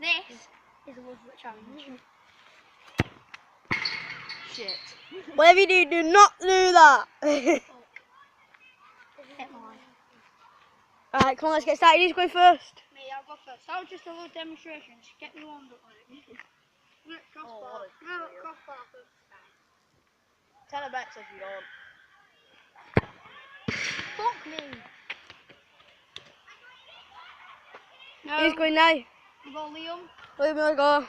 This is a Woodwork challenge. Shit. Whatever you do, do not do that. Alright, come on, let's get started. Who's going first? Me, I'll go first. That was just a little demonstration. Just get me warmed up like. Look, crossbar. No, crossbar first. Tenner bets if you don't. Fuck me. No. Who's going now? You go Liam. Liam, you go.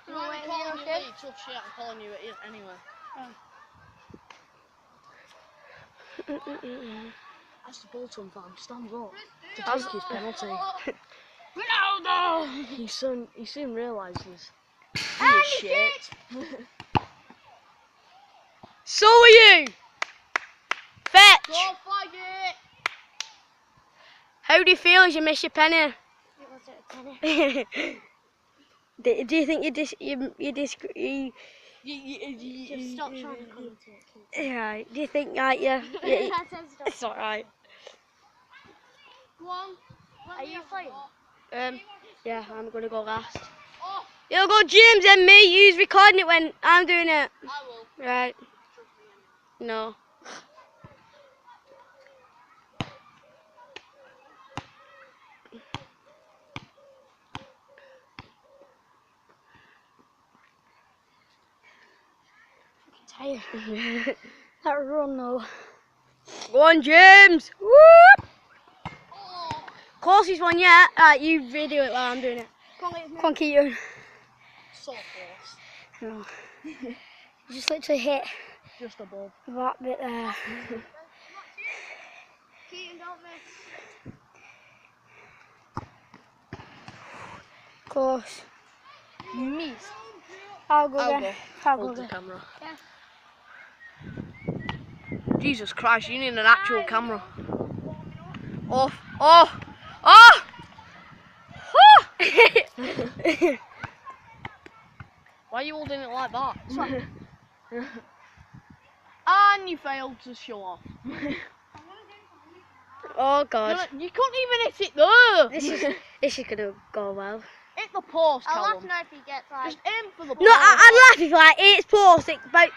No, wait, calling Liam, you okay? Lee, tough shit, I'm calling you it anyway. That's the Bolton fan, stand up. To take his penalty. Ronaldo! He soon realises he And is shit. So are you! Fetch! Go faggot! How do you feel as you miss your penny? It was a tenner. do you think you Just stop trying to commentate. yeah, do you think like you it's alright. Go on. Are you playing? Yeah, I'm gonna go last. Oh, You'll go James and me, you's recording it when I'm doing it. I will. Right. No. Tired. That run though. Go on, James! Whoop! Oh. Closest one yet. Alright, you video it while I'm doing it. Come Come on, Keaton. So close. No. You just literally hit Just above. that bit there. Keaton, don't miss. Close. You missed. I'll go I'll then. go. I'll go Hold the then. camera. Yeah. Jesus Christ, you need an actual camera. Oh, oh, oh! Why are you holding it like that? And you failed to show off. Oh god. You couldn't even hit it there. This is gonna go well. Hit the post, I'll Callum. have to know if he gets like. Just aim for the post. No, I'd laugh if like it's post it about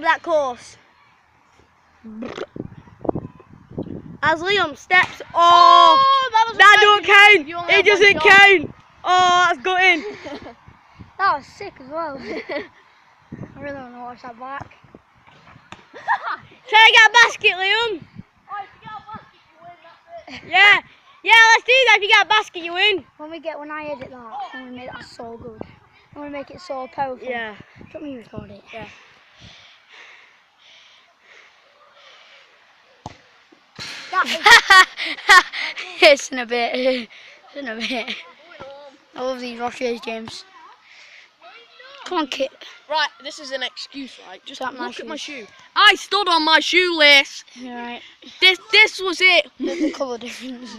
that course. As Liam steps Oh, that don't count. You only It have one doesn't shot. count. Oh, that's gutting. That was sick as well. I really don't know what's that back. Try to get a basket, Liam. Oh, if you get a basket, you win, that's it. Yeah, let's do that. If you get a basket, you win. When I edit that, I'm gonna make that so good. I'm gonna make it so powerful. Yeah. Let me record it. Yeah. It's in a bit. It's in a bit. I love these rushes, James. Come on, Kit. Right, this is an excuse, right? Just Tap my look at my shoes. shoe. I stood on my shoelace. Alright. This was it. There's a colour difference.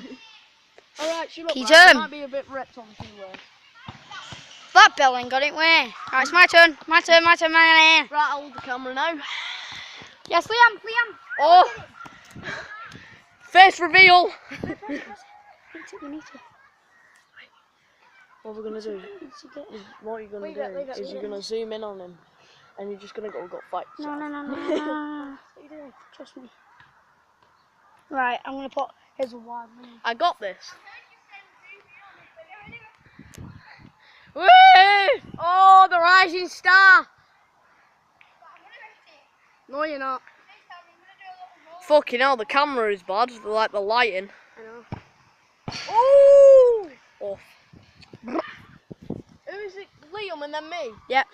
Alright, she look Keep right. It turn. might be a bit ripped on the shoelace. That bell ain't got it way. Alright, it's my turn. My turn. Right, I'll hold the camera now. Yes, Liam. Oh! Face reveal! We need to. What we're gonna do is, what you're gonna Leave do it, leave it, is leave you're it. gonna zoom in on him and you're just gonna go fight. No. What are you doing? Trust me. Right, I'm gonna put his one. I got this. Woo! Oh, the rising star. No, you're not. Fucking hell, the camera is bad, like the lighting. I know. Ooh! Off. Who is it? Liam and then me? Yep.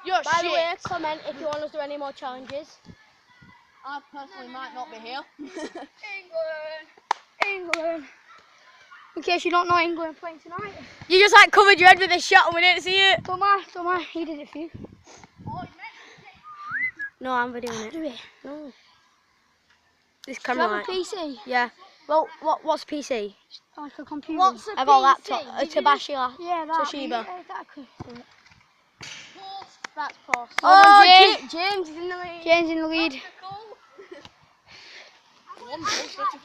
You're By shit. the way, comment if you want us to do any more challenges. I personally might not be here. England. In case you don't know, England are playing tonight. You just like covered your head with a shot and we didn't see it. Don't mind. He did it for you. No, I'm videoing it. Do it. No. This Do you camera have a light. PC? Yeah. Well, what's PC? Like a computer. What's a I got a PC? laptop, a Did you Tabashiba. Yeah, that. Toshiba. Yeah, that could. That's post. Oh, James. James is in the lead. James in the lead. One more set of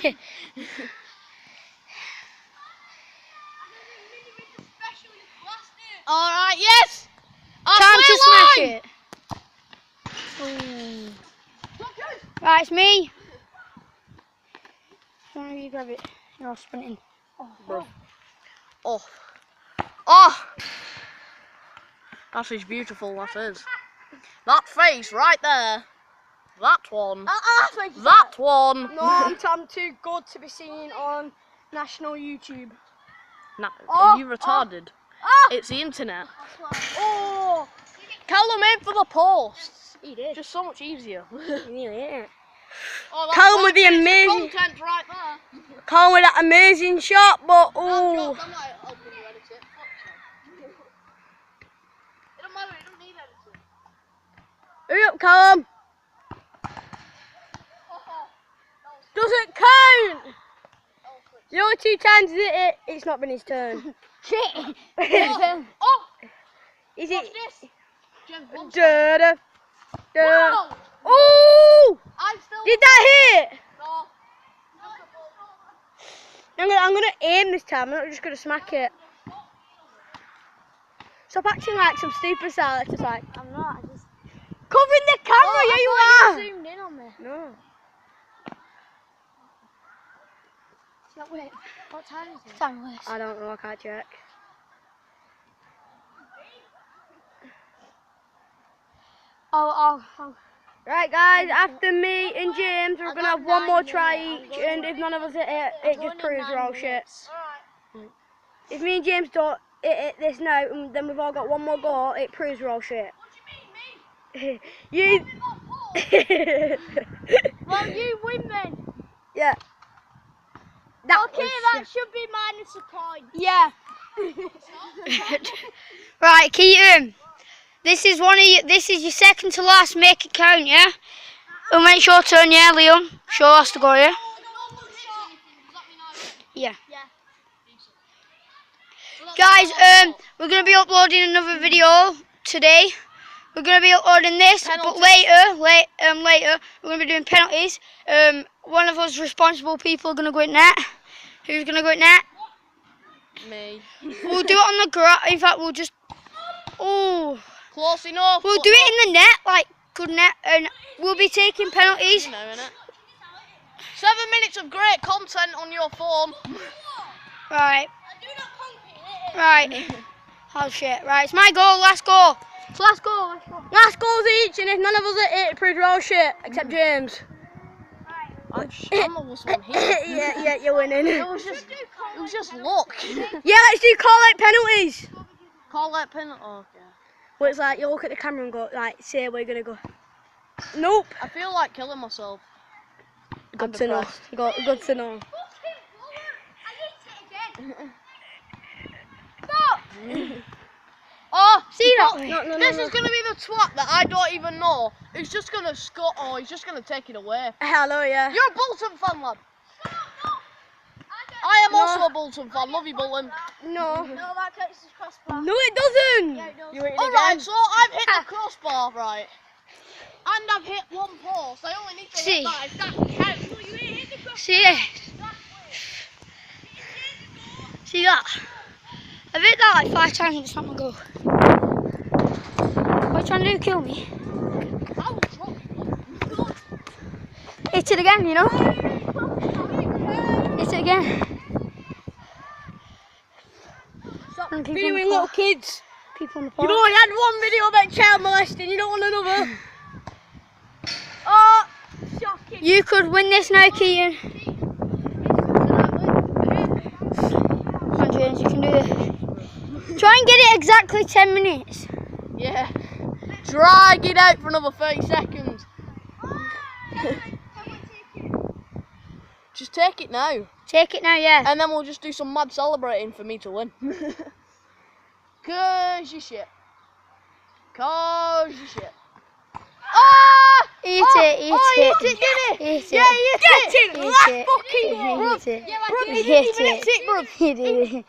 tape. Alright, yes! Time to smash it. Right, it's me. One of you grab it. You're all sprinting. Oh. Oh! That is beautiful, that is. That face right there. That one. That one. No, I'm too good to be seen on national YouTube. Are you retarded? It's the internet. Oh! Callum in for the posts. He did. Just so much easier. Yeah. Oh, Callum with the amazing. content right there. Callum with that amazing shot, but I'm oh. not helping you edit it. It don't matter, it don't need editing. Hurry up, Callum. Doesn't count. The only 2 times it's not been his turn. Shit. Oh! Is Watch it? this. James, one Da, da, da. Whoa! Oh! I'm still. Did that hit? No. I'm gonna aim this time. I'm not just gonna smack it. Stop acting like some superstar. It's just like I'm not. I just. covering the camera. Yeah, you are. Zoomed in on me. No. Wait. What time is it? Time was. I don't know. I can't check. Oh. Right, guys. After me and James, we're gonna have one more try each, and if none of us hit it, it just proves we're all shit. If me and James don't hit this now, and then we've all got one more go, it proves we're all shit. What do you mean, me? You. Well, you win then. Yeah. That Okay, was that should be minus a point. Yeah. Right, Keaton. This is this is your second to last. Make it count, yeah. And when it's your turn, yeah, Liam. Sure has to go, yeah. Yeah. Guys, we're gonna be uploading another video today. We're gonna be uploading this, but later we're gonna be doing penalties. One of us responsible people are gonna go at net. Who's gonna go at net? Me. We'll do it on the grass. In fact, we'll just. Oh. Close enough. We'll do it in the net, like good net, and we'll be taking penalties. You know, innit? 7 minutes of great content on your phone. Right. Right. Oh shit. Right, it's my goal. Last goal. It's last goal. Last goals each, and if none of us hit it, it proves we're all shit, except James. I'm the worst one here. yeah, you're winning. It was just luck. Yeah, let's do call out penalties. Call that penalty. Oh, okay. Well, it's like you look at the camera and go, like, say where you're gonna go. Nope. I feel like killing myself. Good to know. Good to know. Oh, See that? No, this is gonna be the twat that I don't even know. He's just gonna score. Oh, he's just gonna take it away. Hello, yeah. You're a Bolton fan, lad. I am also a Bolton fan. Love you, Bolton. No. No, that counts as crossbar. No, it doesn't. Yeah, it does. You hit it All right, again. so I've hit the crossbar, right? And I've hit one post. I only need to See. hit that. If that counts. See this? See that? I've hit that like 5 times and it's not my goal. What are you trying to do? Kill me? I will drop you. Hit it again, you know? Hit it again. Stop And people videoing on the little park. kids. People in the You've park. only had one video about child molesting, you don't want another. Oh, shocking. You could win this now, Keaton. Come on, James, you can do this. Try and get it exactly 10 minutes. Yeah. Drag it out for another 30 seconds. Just take it now. Take it now, yeah. And then we'll just do some mad celebrating for me to win. Cause you shit. Cause you shit. Ah! Eat it, eat it. Eat it, did it? Eat it. Yeah, you Get did it, Eat last it. fucking goal. Eat it. Bruv, you Eat didn't even it. hit it, bruv. He did it.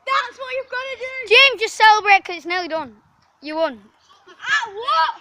That's what you've got to do. James, just celebrate because it's nearly done. You won. Ah, what?